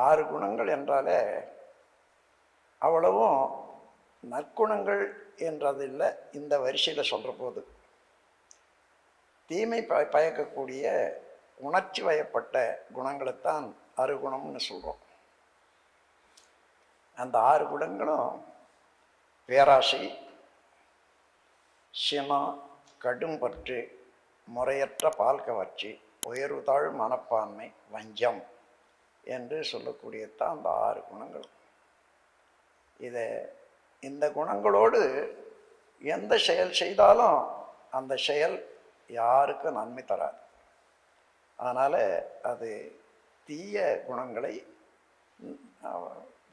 6 குணங்கள் என்றாலே அவ்வளவும் நற்குணங்கள் என்றதில்லை. இந்த வரிசையில் சொல்கிற போது தீமை பயக்கக்கூடிய உணர்ச்சி வயப்பட்ட குணங்களைத்தான் அருகுணம்னு சொல்கிறோம். அந்த 6 குணங்களும் பேராசை, சினம், கடும்பற்று, முறையற்ற பால் கவர்ச்சி, உயர்வுதாழ் மனப்பான்மை, வஞ்சம் என்று சொல்லக்கூடியதான் அந்த 6 குணங்கள். இந்த குணங்களோடு எந்த செயல் செய்தாலும் அந்த செயல் யாருக்கும் நன்மை தராது. அதனால் அது தீய குணங்களை,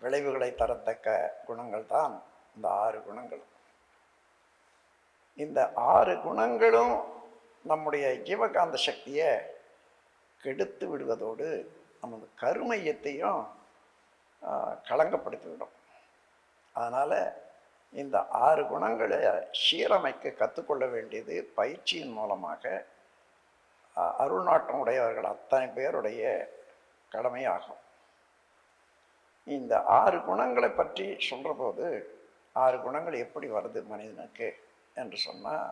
விளைவுகளை தரத்தக்க குணங்கள் தான் இந்த 6 குணங்கள். இந்த 6 குணங்களும் நம்முடைய ஜீவகாந்த சக்தியை கெடுத்து விடுவதோடு நமது கருமையத்தையும் களங்கப்படுத்திவிடும். அதனால் இந்த 6 குணங்களை சீரமைக்க கற்றுக்கொள்ள வேண்டியது பயிற்சியின் மூலமாக அருள்நாட்டம் உடையவர்கள் அத்தனை பேருடைய கடமையாகும். இந்த 6 குணங்களை பற்றி சொல்கிற போது 6 குணங்கள் எப்படி வருது மனிதனுக்கு என்று சொன்னால்,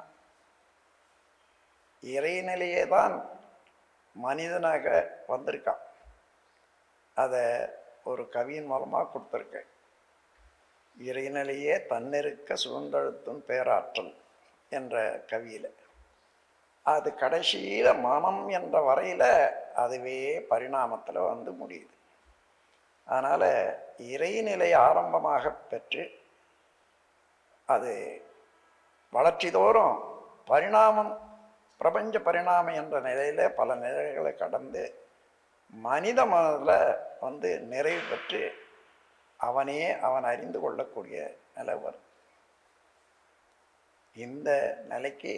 இறைநிலையே தான் மனிதனாக வந்திருக்கான். அதை ஒரு கவியின் மூலமாக கொடுத்துருக்கேன். இறைநிலையே தன்னிருக்க சுதந்தழுத்தும் பேராற்றல் என்ற கவியில் அது கடைசியில் மனம் என்ற வரையில் அதுவே பரிணாமத்தில் வந்து முடியுது. அதனால் இறைநிலை ஆரம்பமாக பெற்று அது வளர்ச்சி தோறும் பரிணாமம், பிரபஞ்ச பரிணாமம் என்ற நிலையில் பல நிலைகளை கடந்து மனித மனதில் வந்து நிறைவு பெற்று அவனே அவன் அறிந்து கொள்ளக்கூடிய நிலை வரும். இந்த நிலைக்கு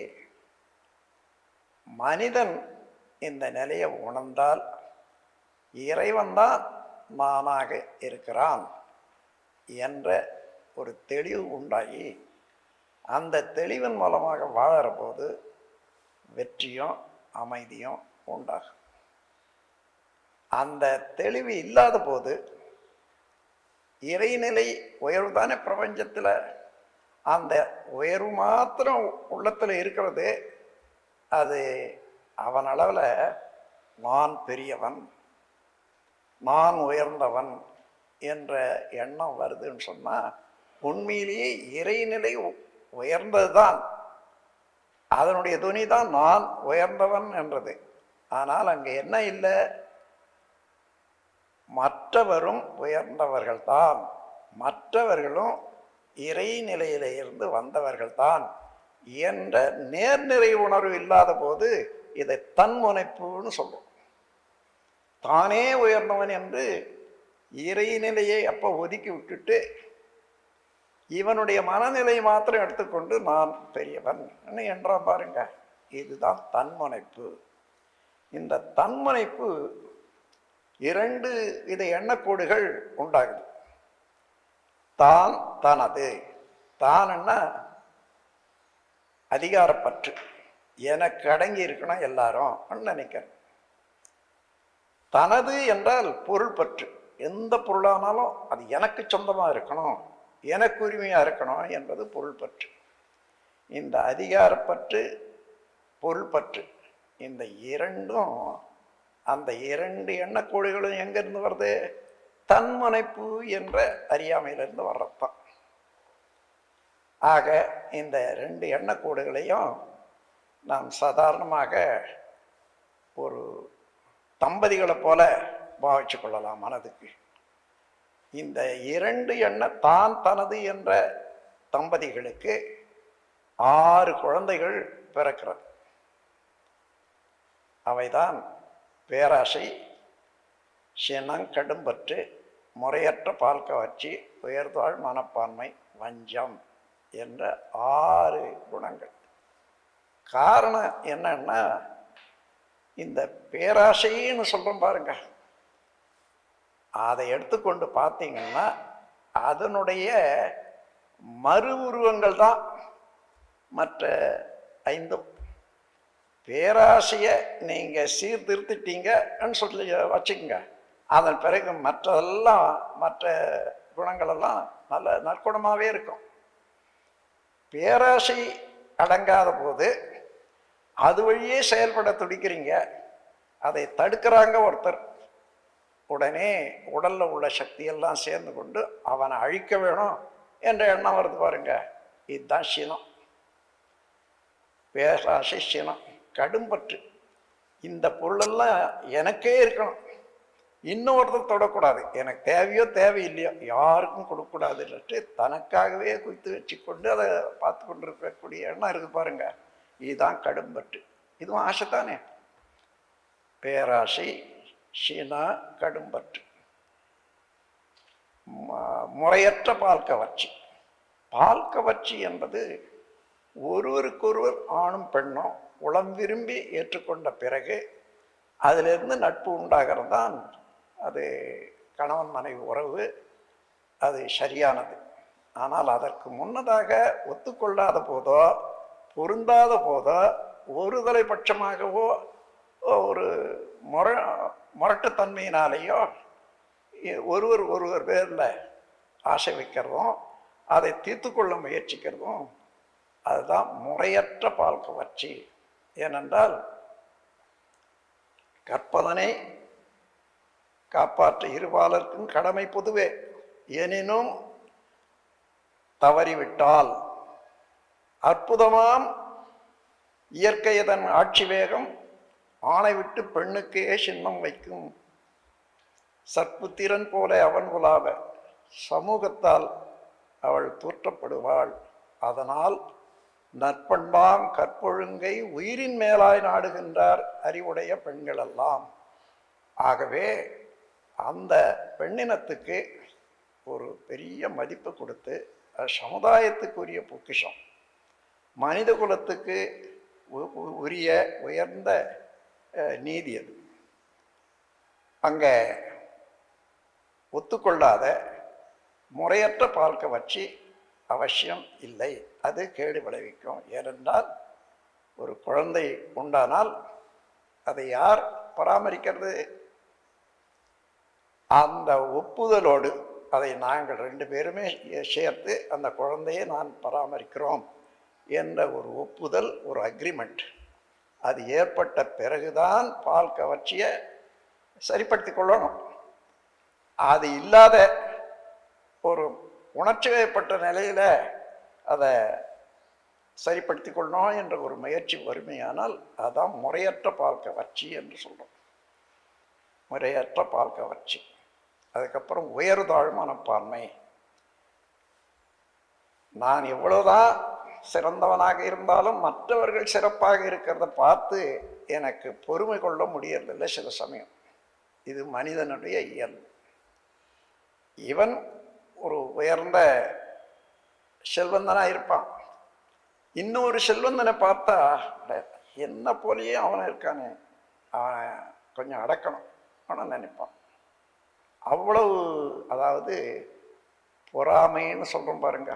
மனிதன் இந்த நிலையை உணர்ந்தால் இறைவன்தான் நானாக இருக்கிறான் என்ற ஒரு தெளிவு உண்டாகி அந்த தெளிவின் மூலமாக வாழற போது வெற்றியும் அமைதியும் உண்டாகும். அந்த தெளிவு இல்லாத போது இறைநிலை உயர்வு தானே பிரபஞ்சத்தில், அந்த உயர்வு மாத்திரம் உள்ளத்தில் இருக்கிறது. அது அவன் அளவில் நான் பெரியவன், நான் உயர்ந்தவன் என்ற எண்ணம் வருதுன்னு சொன்னால் உண்மையிலேயே இறைநிலை உயர்ந்தது தான், அதனுடைய துணி தான் நான் உயர்ந்தவன் என்றது. ஆனால் அங்கே என்ன இல்லை, மற்றவரும் உயர்ந்தவர்கள்தான், மற்றவர்களும் இறைநிலையிலிருந்து வந்தவர்கள்தான் என்ற நேர்நிறை உணர்வு இல்லாத போது இதை தன்முனைப்புன்னு சொல்லுவோம். தானே உயர்ந்தவன் என்று இறைநிலையை அப்போ ஒதுக்கி விட்டுட்டு இவனுடைய மனநிலை மாத்திரம் எடுத்துக்கொண்டு நான் பெரியவன் என்றான் பாருங்க. இதுதான் தன்முனைப்பு. இந்த தன்முனைப்பு 2 வித எண்ணக்கோடுகள் உண்டாகுது. தான், தனது. தான்னா அதிகாரப்பற்று, எனக்கு அடங்கி இருக்கணும் எல்லாரும் நினைக்கிறேன். தனது என்றால் பொருள் பற்று, எந்த பொருளானாலும் அது எனக்கு சொந்தமாக இருக்கணும், எனக்கு உரிமையாக இருக்கணும் என்பது பொருள் பற்று. இந்த அதிகாரப்பற்று, பொருள் பற்று, இந்த இரண்டும், அந்த 2 எண்ணக்கோடுகளும் எங்கிருந்து வருது? தன்முனைப்பு என்ற அறியாமையிலிருந்து வர்றதுதான். ஆக இந்த 2 எண்ணக்கோடுகளையும் நாம் சாதாரணமாக ஒரு தம்பதிகளை போல பாவிச்சு கொள்ளலாம் மனதுக்கு. இந்த 2 எண்ணம் தான் தனது என்ற தம்பதிகளுக்கு 6 குழந்தைகள் பிறக்கிறது. அவைதான் பேராசை, சினம், கடும்பற்று, முறையற்ற பால் கவர்ச்சி, உயர்தாழ் மனப்பான்மை, வஞ்சம் என்ற 6 குணங்கள். காரணம் என்னன்னா, இந்த பேராசைன்னு சொல்றோம் பாருங்க, அதை எடுத்துக்கொண்டு பார்த்தீங்கன்னா அதனுடைய மறு உருவங்கள் தான் மற்ற 5. பேராசையை நீங்கள் சீர்திருத்திட்டீங்கன்னு சொல்லி வச்சுக்கோங்க, அதன் பிறகு மற்றதெல்லாம் மற்ற குணங்களெல்லாம் நல்ல நற்குணமாகவே இருக்கும். பேராசை அடங்காத போது அது வழியே செயல்பட துடிக்கிறீங்க, அதை தடுக்கிறாங்க ஒருத்தர், உடனே உடல்ல உள்ள சக்தியெல்லாம் சேர்ந்து கொண்டு அவனை அழிக்க வேணும் என்ற எண்ணம் வருது பாருங்க. இதுதான் சினம். பேராசை, சினம், கடும்பற்று. இந்த பொருளெல்லாம் எனக்கே இருக்கணும், இன்னொருத்தர் தொடக்கூடாது, எனக்கு தேவையோ தேவையில்லையோ யாருக்கும் கொடுக்கக்கூடாதுன்னுட்டு தனக்காகவே குவித்து வச்சு கொண்டு அதை பார்த்து கொண்டு இருக்கக்கூடிய எண்ணம் இருக்குது பாருங்க. இதுதான் கடும்பற்று. இதுவும் ஆசை தானே. பேராசை, சீனா, கடும்பற்று. முறையற்ற பால் கவர்ச்சி. பால் கவர்ச்சி என்பது ஒருவருக்கொருவர் ஆணும் பெண்ணும் உளம் விரும்பி ஏற்றுக்கொண்ட பிறகு அதிலிருந்து நட்பு உண்டாகிறது தான் அது கணவன் மனைவி உறவு, அது சரியானது. ஆனால் அதற்கு முன்னதாக ஒத்துக்கொள்ளாத போதோ பொருந்தாத போதோ ஒரு தலைபட்சமாகவோ ஒரு முரட்டுத்தன்மையினாலேயோ ஒருவர் பேரில் ஆசை வைக்கிறதும் அதை தீர்த்து கொள்ள முயற்சிக்கிறதும் அதுதான் முறையற்ற பால் கவர்ச்சி. ஏனென்றால் கற்பதனை காப்பாற்ற இருபாலருக்கும் கடமை பொதுவே. எனினும் தவறிவிட்டால் அற்புதமாம் இயற்கையதன் ஆட்சி வேகம் ஆணை விட்டு பெண்ணுக்கே சின்னம் வைக்கும். சற்புத்திரன் போல அவன் உலாவ சமூகத்தால் அவள் தூற்றப்படுவாள். அதனால் நற்பண்பாம் கற்பொழுங்கை உயிரின் மேலாய் நாடுகின்றார் அறிவுடைய பெண்களெல்லாம். ஆகவே அந்த பெண்ணினத்துக்கு ஒரு பெரிய மதிப்பு கொடுத்து சமுதாயத்துக்குரிய பொக்கிஷம், மனித குலத்துக்கு உரிய உயர்ந்த நீதி அது. அங்கே ஒத்துக்கொள்ளாத முறையற்ற பால் கவர்ச்சி அவசியம் இல்லை, அது கேடு விளைவிக்கும். ஏனென்றால் ஒரு குழந்தை உண்டானால் அதை யார் பராமரிக்கிறது? அந்த ஒப்புதலோடு அதை நாங்கள் 2 பேருமே சேர்த்து அந்த குழந்தையை நான் பராமரிக்கிறோம் என்ற ஒரு ஒப்புதல், ஒரு அக்ரிமெண்ட், அது ஏற்பட்ட பிறகுதான் பால் கவர்ச்சியை சரிப்படுத்தி கொள்ளணும். அது இல்லாத ஒரு உணர்ச்சி வயப்பட்ட நிலையில் அதை சரிப்படுத்தி கொள்ளணும் என்ற ஒரு முயற்சி வறுமையானால் அதான் முறையற்ற பால் கவர்ச்சி என்று சொல்கிறோம். முறையற்ற பால் கவர்ச்சி. அதுக்கப்புறம் உயர்தாழ் மனப்பான்மை. நான் எவ்வளோதான் சிறந்தவனாக இருந்தாலும் மற்றவர்கள் சிறப்பாக இருக்கிறத பார்த்து எனக்கு பொறுமை கொள்ள முடியறதில்லை சில சமயம். இது மனிதனுடைய இயல்பு. இவன் ஒரு உயர்ந்த செல்வந்தனாக இருப்பான், இன்னொரு செல்வந்தனை பார்த்தா என்ன போலேயே அவனை இருக்கானே, அவனை கொஞ்சம் அடக்கணும் அவனை நினைப்பான். அவ்வளவு, அதாவது பொறாமைன்னு சொல்கிறோம் பாருங்க.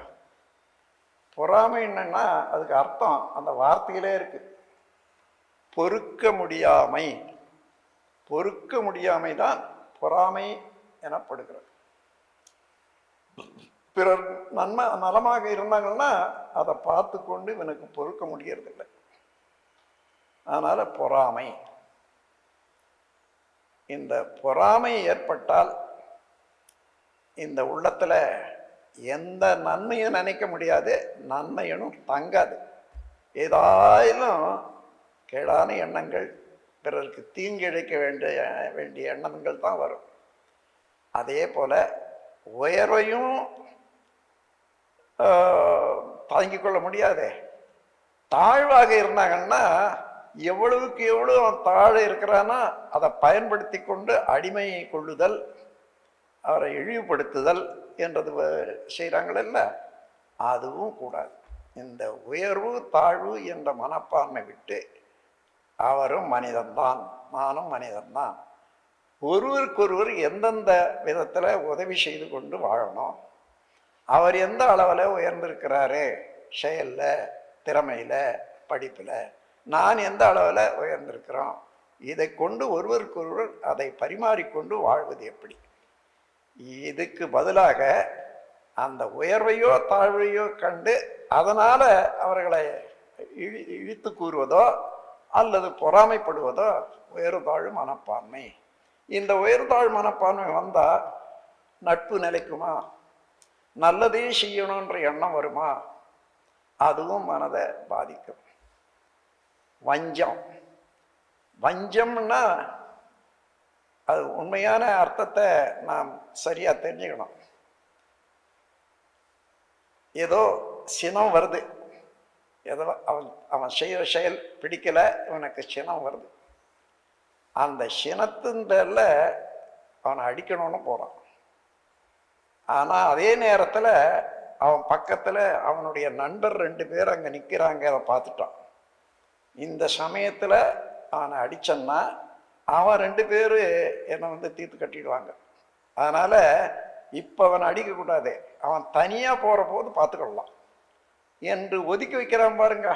பொறாமை என்னன்னா அதுக்கு அர்த்தம் அந்த வார்த்தையிலே இருக்கு, பொறுக்க முடியாமை. பொறுக்க முடியாமை தான் பொறாமை எனப்படுகிறது. பிறர் நலமாக இருந்தாங்கன்னா அதை பார்த்து கொண்டு இவனுக்கு பொறுக்க முடியறதில்லை. அதனால பொறாமை. இந்த பொறாமை ஏற்பட்டால் இந்த உள்ளத்துல எந்த நன்மையும் நினைக்க முடியாது, நன்மையனும் தங்காது. ஏதாயிலும் கேடான எண்ணங்கள், பிறருக்கு தீங்கு இழைக்க வேண்டிய எண்ணங்கள் தான் வரும். அதே போல உயர்வையும் தாங்கிக் கொள்ள முடியாதே. தாழ்வாக இருந்தாங்கன்னா எவ்வளவுக்கு எவ்வளவு தாழ இருக்கிறான்னா அதை பயன்படுத்தி கொண்டு அடிமையை கொள்ளுதல், அவரை இழிவுபடுத்துதல் என்றது செய்கிறாங்களல்ல, அதுவும் கூடாது. இந்த உயர்வு தாழ்வு என்ற மனப்பான்மை விட்டு அவரும் மனிதன்தான், நானும் மனிதன்தான், ஒருவருக்கொருவர் எந்தெந்த விதத்தில் உதவி செய்து கொண்டு வாழணும். அவர் எந்த அளவில் உயர்ந்திருக்கிறாரு, செயலில், திறமையில், படிப்பில், நான் எந்த அளவில் உயர்ந்திருக்கிறோம் இதை கொண்டு ஒருவருக்கொருவர் அதை பரிமாறிக்கொண்டு வாழ்வது எப்படி? இதுக்கு பதிலாக அந்த உயர்வையோ தாழ்வையோ கண்டு அதனால அவர்களை இழித்து கூறுவதோ அல்லது பொறாமைப்படுவதோ உயர்தாழ் மனப்பான்மை. இந்த உயர்தாழ் மனப்பான்மை வந்தா நட்பு நிலைக்குமா? நல்லதே செய்யணுன்ற எண்ணம் வருமா? அதுவும் மனதை பாதிக்கும். வஞ்சம், வஞ்சம்னா அது உண்மையான அர்த்தத்தை நாம் சரியா தெரிஞ்சுக்கணும். ஏதோ சினம் வருது, ஏதோ அவன் செய்கிற செயல் பிடிக்கல, இவனுக்கு சினம் வருது. அந்த சினத்தின் பேர்ல அவனை அடிக்கணும்னு போறான். ஆனா அதே நேரத்துல அவன் பக்கத்துல அவனுடைய நண்பர் 2 பேர் அங்க நிக்கிறாங்க, அதை பார்த்துட்டான். இந்த சமயத்துல அவனை அடிச்சன்னா அவன் 2 பேரு என்னை தீர்த்து கட்டிடுவாங்க. அதனால இப்ப அவனை அடிக்க கூடாது, அவன் தனியா போற போது பார்த்துக்கொள்ளலாம் என்று ஒதுக்கி வைக்கிறான் பாருங்க.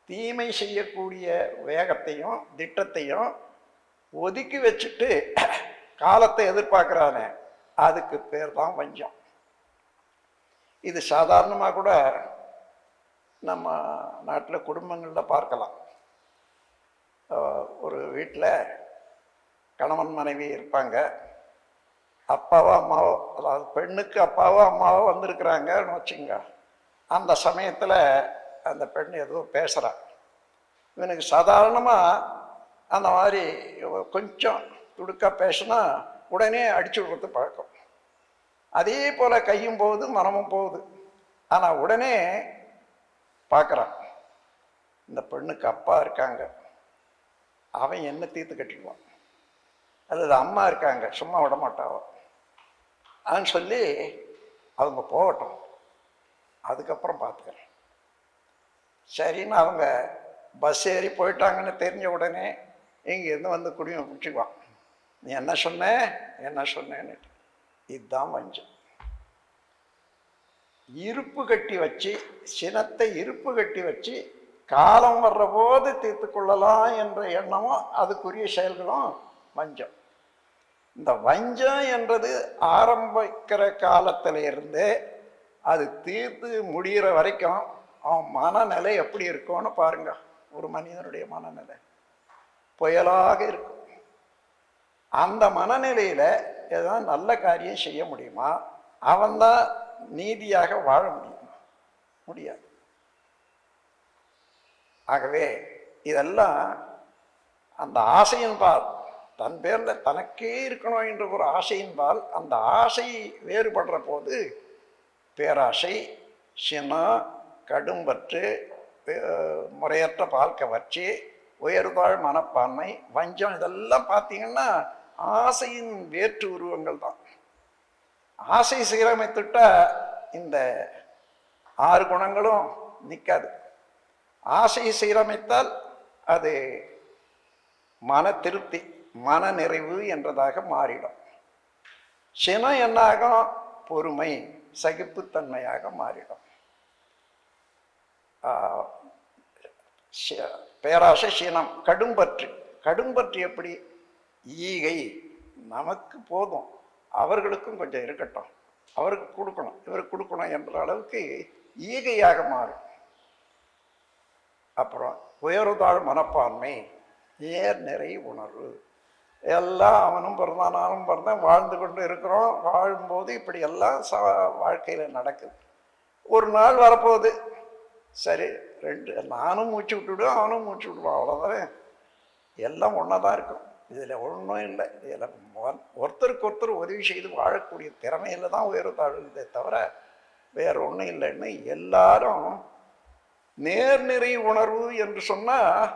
தீமை செய்யக்கூடிய வேகத்தையும் திட்டத்தையும் ஒதுக்கி வச்சுட்டு காலத்தை எதிர்பார்க்கிறானே, அதுக்கு பேர் தான் வஞ்சம். இது சாதாரணமாக கூட நம்ம நாட்டில் குடும்பங்களில் பார்க்கலாம். ஒரு வீட்டில் கணவன் மனைவி இருப்பாங்க. அப்பாவோ அம்மாவோ, அதாவது பெண்ணுக்கு அப்பாவோ அம்மாவோ வந்திருக்கிறாங்கன்னு வச்சுங்க. அந்த சமயத்தில் அந்த பெண் ஏதோ பேசுகிறா. இவனுக்கு சாதாரணமாக அந்த மாதிரி கொஞ்சம் துடுக்கா பேசினா உடனே அடிச்சு விடுறது பழக்கம். அதே போல் கையும் போகுது மனமும் போகுது. ஆனால் உடனே பார்க்குறான், இந்த பெண்ணுக்கு அப்பா இருக்காங்க, அவன் என்ன தீர்த்து கட்டிடுவான், அல்லது அம்மா இருக்காங்க சும்மா விட மாட்டாவோ அப்படின்னு சொல்லி அவங்க போகட்டும், அதுக்கப்புறம் பார்த்துக்கிறேன். சரின்னு அவங்க பஸ் ஏறி போயிட்டாங்கன்னு தெரிஞ்ச உடனே இங்கேருந்து குடிமை பிடிச்சிக்குவான். நீ என்ன சொன்ன என்ன சொன்னேன்னு. இதுதான் வஞ்சம். இருப்பு கட்டி வச்சு, சினத்தை இருப்பு கட்டி வச்சு காலம் வர்ற போது தீர்த்து கொள்ளலாம் என்ற எண்ணமும் அதுக்குரிய செயல்களும் வஞ்சம். இந்த வஞ்சம் என்றது ஆரம்பிக்கிற காலத்திலிருந்து அது தீர்த்து முடிகிற வரைக்கும் அவன் மனநிலை எப்படி இருக்கும்னு பாருங்க. ஒரு மனிதனுடைய மனநிலை புயலாக இருக்கும். அந்த மனநிலையில ஏதாவது நல்ல காரியம் செய்ய முடியுமா? அவன்தான் நீதியாக வாழ முடியுமா? முடியாது. ஆகவே இதெல்லாம் அந்த ஆசையின்பால், தன் பேர்ல தனக்கே இருக்கணும் என்ற ஒரு ஆசையின்பால், அந்த ஆசை வேறுபடுற போது பேராசை, சினம், கடும்பற்று, முறையற்ற வாழ்க்கை வச்சு, உயர்தாழ் மனப்பான்மை, வஞ்சம், இதெல்லாம் பார்த்தீங்கன்னா ஆசையின் வேற்று உருவங்கள் தான். ஆசை சீரமைத்துட்டா இந்த 6 குணங்களும் நிற்காது. ஆசை சீரமைத்தால் அது மன திருப்தி, மன நிறைவு என்றதாக மாறிடும். சினம் என்னாகும்? பொறுமை, சகிப்புத்தன்மையாக மாறிடும். பேராசை, சினம், கடும்பற்று. கடும்பற்று எப்படி? ஈகை, நமக்கு போதும், அவர்களுக்கும் கொஞ்சம் இருக்கட்டும், அவருக்கு கொடுக்கணும், இவருக்கு கொடுக்கணும் என்ற அளவுக்கு ஈகையாக மாறும். அப்புறம் உயர்தாழ் மனப்பான்மை, நேர் நிறை உணர்வு. எல்லாம் அவனும் பிறந்தான் நானும் பிறந்தேன், வாழ்ந்து கொண்டு இருக்கிறோம். வாழும்போது இப்படி எல்லாம் வாழ்க்கையில் நடக்குது. ஒரு நாள் வரப்போகுது, சரி நானும் மூச்சு விட்டுவிடுவேன், அவனும் மூச்சு விடுவான், அவ்வளோதானே. எல்லாம் ஒன்றா தான் இருக்கும். இதில் ஒன்றும் இல்லை. இதில் ஒருத்தருக்கு ஒருத்தர் உதவி செய்து வாழக்கூடிய திறமையில் தான் உயர்த்தாழ்வுதே தவிர வேற ஒன்றும் இல்லைன்னு எல்லாரும் நேர்நிறை உணர்வு என்று சொன்னால்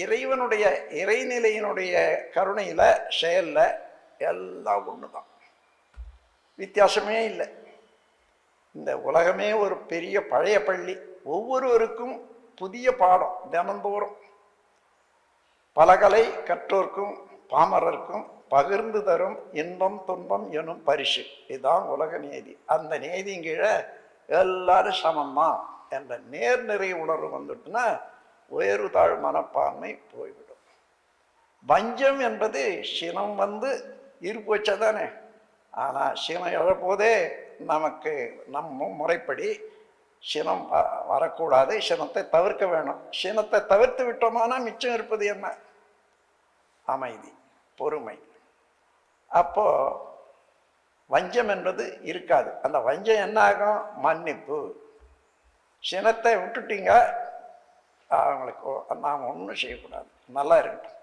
இறைவனுடைய இறைநிலையினுடைய கருணையில் செயலில் எல்லாம் ஒன்று தான், வித்தியாசமே இல்லை. இந்த உலகமே ஒரு பெரிய பழைய பள்ளி. ஒவ்வொருவருக்கும் புதிய பாடம் தினந்தோறும். பலகலை கற்றோர்க்கும் பாமரருக்கும் பகிர்ந்து தரும் இன்பம் துன்பம் எனும் பரிசு. இதுதான் உலக நீதி. அந்த நீதியின் கீழே எல்லாரும் சமம்தான் என்ற நேர்நிறை உணர்வு வந்துட்டுன்னா உயர்வு தாழ் மனப்பான்மை போய்விடும். வஞ்சம் என்பது சினம் வந்து இருப்பு வச்சதானே. ஆனால் சினம் எழப்போதே நமக்கு நம்ம முறைப்படி சினம் வரக்கூடாது, சினத்தை தவிர்க்க வேணும். சினத்தை தவிர்த்து விட்டோமானா மிச்சம் இருப்பது என்ன? அமைதி, பொறுமை. அப்போ வஞ்சம் என்பது இருக்காது. அந்த வஞ்சம் என்ன ஆகும்? மன்னிப்பு. சினத்தை விட்டுட்டீங்க, அவங்களுக்கு நாம் ஒன்றும் செய்யக்கூடாது, நல்லா இருக்கட்டும்.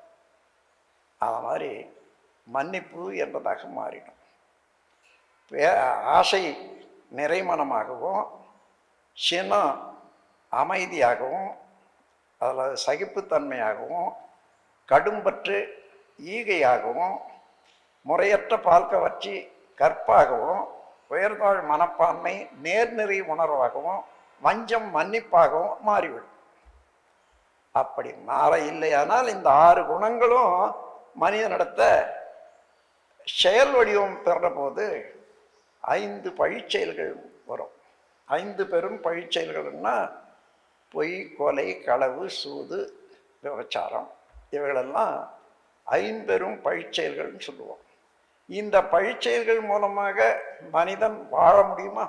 அது மாதிரி மன்னிப்பு என்பதாக மாறிடும். ஆசை நிறைமனமாகவும், சினம் அமைதியாகவும், அதில் சகிப்புத்தன்மையாகவும், கடும்பற்று ஈகையாகவும், முறையற்ற பால்கவர்ச்சி கற்பாகவும், உயர்ந்தாழ் மனப்பான்மை நேர்நெறி உணர்வாகவும், வஞ்சம் மன்னிப்பாகவும் மாறிவிடும். அப்படி மாற இல்லையானால் இந்த 6 குணங்களும் மனிதனிடத்த செயல் வடிவம் பெற போது 5 பழிச்செயல்கள் வரும். 5 பெரும் பழிச்செயல்கள்னா பொய், கொலை, களவு, சூது, விபச்சாரம், இவைகளெல்லாம் 5 பெரும் பழிச்செயல்கள்னு சொல்லுவோம். இந்த பழிச்செயல்கள் மூலமாக மனிதன் வாழ முடியுமா?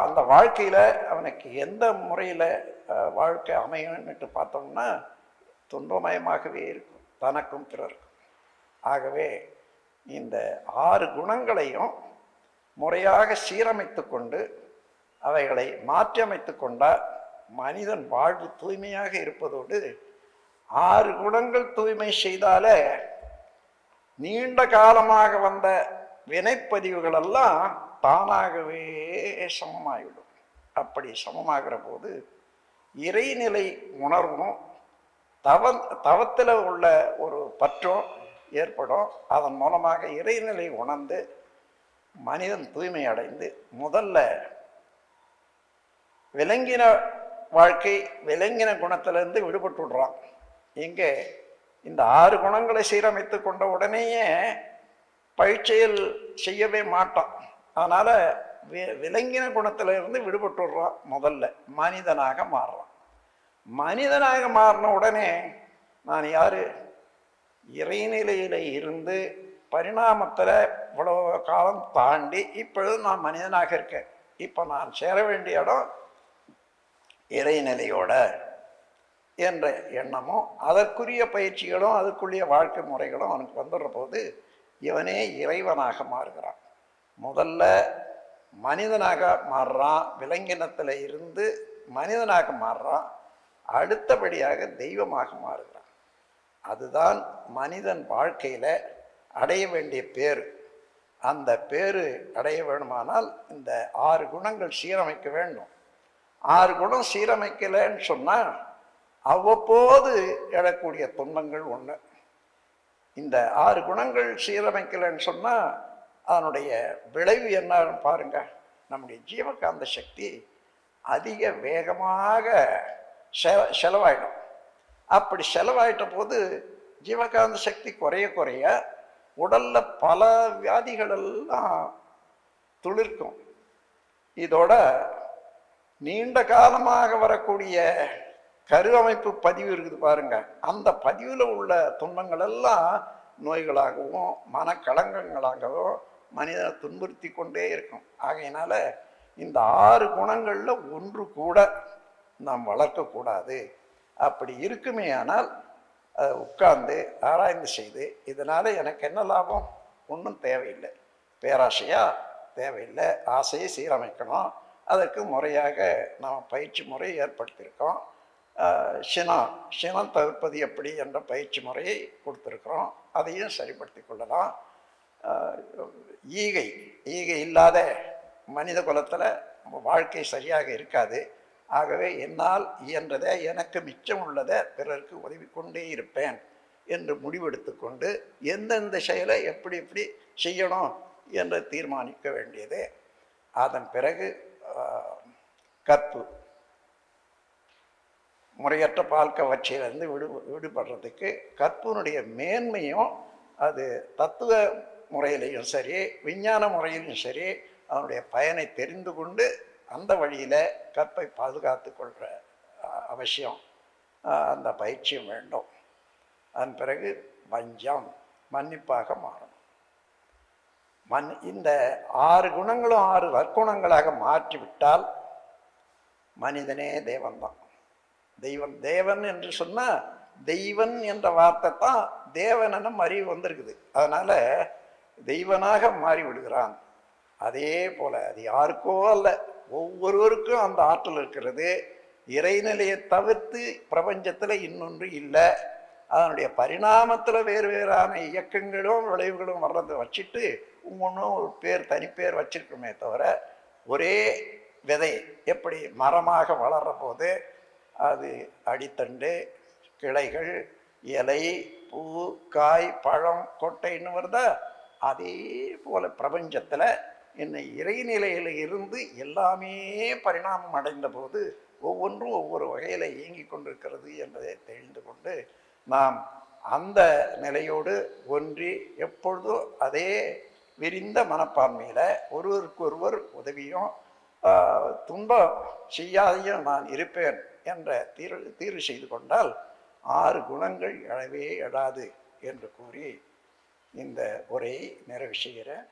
அந்த வாழ்க்கையில் அவனுக்கு எந்த முறையில் வாழ்க்கை அமையன்னுட்டு பார்த்தோம்னா துன்பமயமாகவே இருக்கும், தனக்கும் பிறருக்கும். ஆகவே இந்த 6 குணங்களையும் முறையாக சீரமைத்து கொண்டு அவைகளை மாற்றியமைத்து கொண்டால் மனிதன் வாழ்வு தூய்மையாக இருப்பதோடு 6 குணங்கள் தூய்மை செய்தாலே நீண்ட காலமாக வந்த வினைப்பதிவுகளெல்லாம் தானாகவே சமமாகிவிடும். அப்படி சமமாகிற போது இறைநிலை உணர்வும் தவத்தில் உள்ள ஒரு பற்றும் ஏற்படும். அதன் மூலமாக இறைநிலை உணர்ந்து மனிதன் தூய்மை அடைந்து முதல்ல விலங்கின வாழ்க்கை, விலங்கின குணத்திலிருந்து விடுபட்டு விடுறான். இங்கே இந்த 6 குணங்களை சீரமைத்து கொண்ட உடனேயே பயிற்சியில் செய்யவே மாட்டான். அதனால விலங்கின குணத்திலிருந்து விடுபட்டு விடுறான். முதல்ல மனிதனாக மாறுறான். மனிதனாக மாறின உடனே நான் யாரு? இறைநிலையில இருந்து பரிணாமத்தில் இவ்வளவு காலம் தாண்டி இப்பொழுது நான் மனிதனாக இருக்கேன். இப்போ நான் சேர வேண்டிய இடம் இறைநிலையோட என்ற எண்ணமும் அதற்குரிய பயிற்சிகளும் அதுக்குரிய வாழ்க்கை முறைகளும் அவனுக்கு வந்துடுற போது இவனே இறைவனாக மாறுகிறான். முதல்ல மனிதனாக மாறுறான், விலங்கினத்தில் இருந்து மனிதனாக மாறுறான், அடுத்தபடியாக தெய்வமாக மாறுகிறான். அதுதான் மனிதன் வாழ்க்கையில் அடைய வேண்டிய பேரு. அந்த பேரு அடைய வேணுமானால் இந்த 6 குணங்கள் சீரமைக்க வேண்டும். 6 குணம் சீரமைக்கலைன்னு சொன்னால் அவ்வப்போது எழக்கூடிய துன்பங்கள் ஒன்று. இந்த 6 குணங்கள் சீரமைக்கலைன்னு சொன்னால் அதனுடைய விளைவு என்னன்னு பாருங்க. நம்முடைய ஜீவகாந்த சக்தி அதிக வேகமாக செலவாயிடும். அப்படி செலவாயிட்ட போது ஜீவகாந்த சக்தி குறைய குறைய உடல்ல பல வியாதிகள் எல்லாம் துளிர்க்கும். இதோட நீண்ட காலமாக வரக்கூடிய கருவமைப்பு பதிவு இருக்குது பாருங்க. அந்த பதிவில் உள்ள துன்பங்கள் எல்லாம் நோய்களாகவும் மனக்கலங்கங்களாகவும் மனிதனை துன்புறுத்தி கொண்டே இருக்கும். ஆகையினால இந்த 6 குணங்களில் ஒன்று கூட நாம் வளர்க்கக்கூடாது. அப்படி இருக்குமே ஆனால் அதை உட்கார்ந்து ஆராய்ந்து செய்து இதனால் எனக்கு என்ன லாபம்? ஒன்றும் தேவையில்லை. பேராசையா? தேவையில்லை. ஆசையை சீரமைக்கணும். அதற்கு முறையாக நாம் பயிற்சி முறை ஏற்படுத்தியிருக்கோம். சினம் தவிர்ப்பது எப்படி என்ற பயிற்சி முறையை கொடுத்துருக்குறோம். அதையும் சரிப்படுத்தி கொள்ளலாம். ஈகை இல்லாத மனித குலத்தில் வாழ்க்கை சரியாக இருக்காது. ஆகவே என்னால் இயன்றதை, எனக்கு மிச்சம் உள்ளதை பிறருக்கு உதவி கொண்டே இருப்பேன் என்று முடிவெடுத்து கொண்டு எந்தெந்த செயலை எப்படி எப்படி செய்யணும் என்று தீர்மானிக்க வேண்டியது. அதன் பிறகு கற்பு, முறையற்ற பால்கவர்ச்சியிலிருந்து விடுபடுறதுக்கு கற்புனுடைய மேன்மையும் அது தத்துவ முறையிலையும் சரி விஞ்ஞான முறையிலும் சரி அதனுடைய பயனை தெரிந்து கொண்டு அந்த வழியில் கற்பை பாதுகாத்து கொள்கிற அவசியம், அந்த பயிற்சியும் வேண்டும். அதன் பிறகு வஞ்சம், மன்னிப்பாக மாறணும். இந்த 6 குணங்களும் 6 நற்குணங்களாக மாற்றிவிட்டால் மனிதனே தேவன்தான். தெய்வன் தேவன் என்று சொன்னா, தெய்வன் என்ற வார்த்தை தான் தேவனும் அறிவு வந்திருக்குது. அதனால தெய்வனாக மாறி விடுகிறான். அதே போல அது யாருக்கோ அல்ல, ஒவ்வொருவருக்கும் அந்த ஆற்றல் இருக்கிறது. இறைநிலையை தவிர்த்து பிரபஞ்சத்துல இன்னொன்று இல்லை. அதனுடைய பரிணாமத்துல வேறு வேறான இயக்கங்களும் விளைவுகளும் வர்றதை வச்சுட்டு ஒவ்வொன்றும் ஒரு பேர் தனிப்பேர் வச்சிருக்கோமே தவிர, ஒரே விதை எப்படி மரமாக வளர்ற போது அது அடித்தண்டு, கிளைகள், இலை, பூ, காய், பழம், கொட்டைன்னு வருதா, அதே போல பிரபஞ்சத்துல என்னை இறைநிலையில இருந்து எல்லாமே பரிணாமம் அடைந்த போது ஒவ்வொன்றும் ஒவ்வொரு வகையில இயங்கி கொண்டிருக்கிறது என்பதை தெரிந்து கொண்டு நாம் அந்த நிலையோடு ஒன்றி எப்பொழுதும் அதே விரிந்த மனப்பான்மையில ஒருவருக்கொருவர் உதவியும் துன்பம் செய்யாதையும் நான் இருப்பேன் என்ற தீர்வு செய்து கொண்டால் 6 குணங்கள் எழவே எழாது என்று கூறி இந்த உரையை நிறைவு செய்கிறேன்.